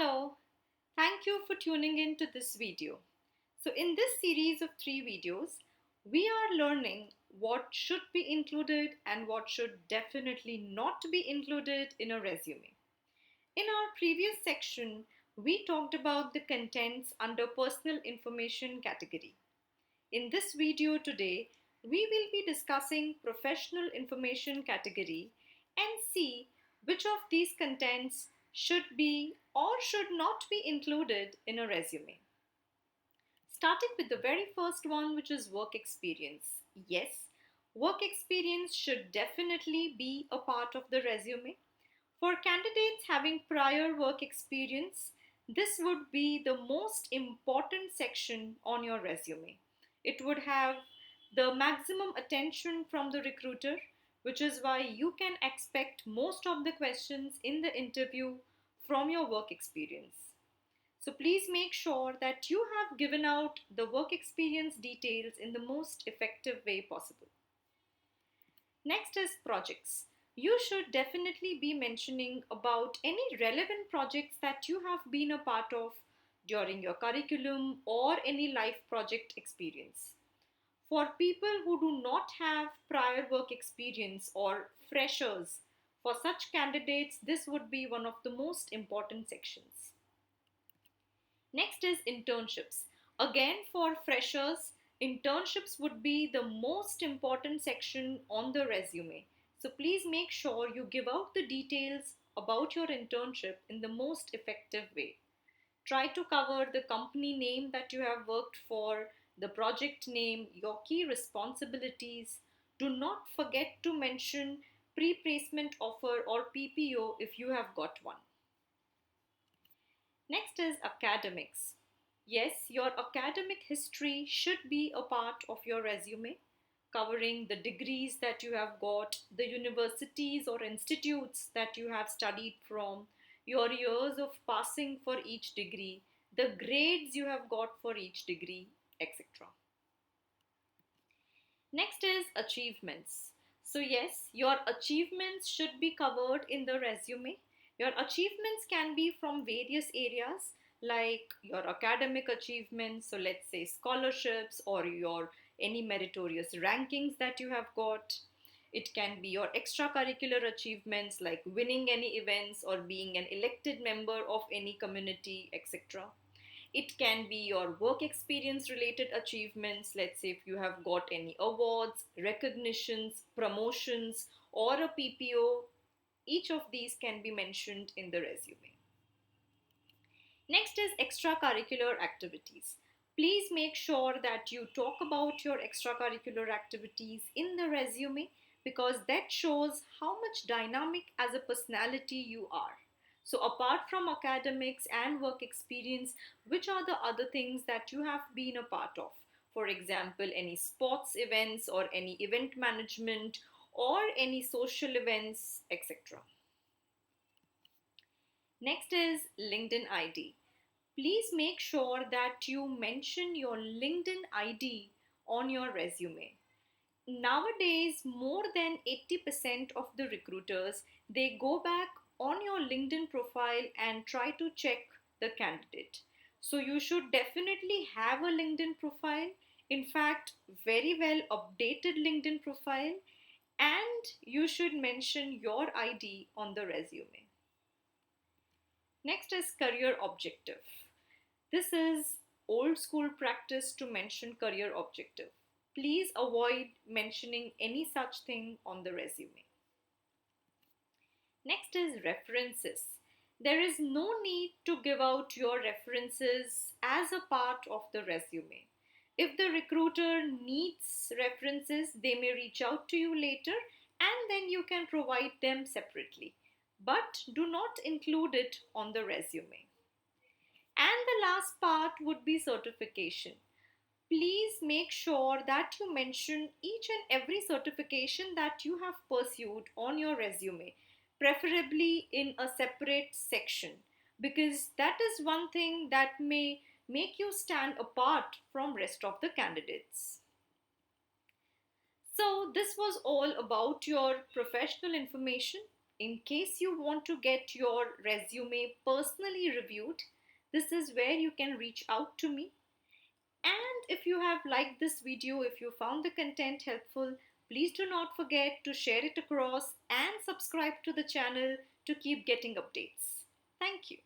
Hello, thank you for tuning in to this video. So in this series of 3 videos, we are learning what should be included and what should definitely not be included in a resume. In our previous section, we talked about the contents under personal information category. In this video today, we will be discussing professional information category and see which of these contents should be or should not be included in a resume. Starting with the very first one, which is work experience. Yes, work experience should definitely be a part of the resume. For candidates having prior work experience, this would be the most important section on your resume. It would have the maximum attention from the recruiter, which is why you can expect most of the questions in the interview from your work experience. So please make sure that you have given out the work experience details in the most effective way possible. Next is projects. You should definitely be mentioning about any relevant projects that you have been a part of during your curriculum or any life project experience. For people who do not have prior work experience or freshers, for such candidates, this would be one of the most important sections. Next is internships. Again, for freshers, internships would be the most important section on the resume. So please make sure you give out the details about your internship in the most effective way. Try to cover the company name that you have worked for, the project name, your key responsibilities. Do not forget to mention pre-placement offer or PPO if you have got one. Next is academics. Yes, your academic history should be a part of your resume, covering the degrees that you have got, the universities or institutes that you have studied from, your years of passing for each degree, the grades you have got for each degree, etc. Next is achievements. So yes, your achievements should be covered in the resume. Your achievements can be from various areas like your academic achievements, so let's say scholarships or your any meritorious rankings that you have got. It can be your extracurricular achievements like winning any events or being an elected member of any community, etc. It can be your work experience related achievements. Let's say if you have got any awards, recognitions, promotions, or a PPO, each of these can be mentioned in the resume. Next is extracurricular activities. Please make sure that you talk about your extracurricular activities in the resume because that shows how much dynamic as a personality you are. So apart from academics and work experience, which are the other things that you have been a part of? For example, any sports events or any event management or any social events, etc. Next is LinkedIn ID. Please make sure that you mention your LinkedIn ID on your resume. Nowadays, more than 80% of the recruiters, they go back on your LinkedIn profile and try to check the candidate. So you should definitely have a LinkedIn profile. In fact, very well updated LinkedIn profile, and you should mention your ID on the resume. Next is career objective. This is old school practice to mention career objective. Please avoid mentioning any such thing on the resume. Next is references. There is no need to give out your references as a part of the resume. If the recruiter needs references, they may reach out to you later and then you can provide them separately. But do not include it on the resume. And the last part would be certification. Please make sure that you mention each and every certification that you have pursued on your resume, preferably in a separate section, because that is one thing that may make you stand apart from rest of the candidates. So this was all about your professional information. In case you want to get your resume personally reviewed, this is where you can reach out to me. And if you have liked this video, if you found the content helpful, please do not forget to share it across and subscribe to the channel to keep getting updates. Thank you.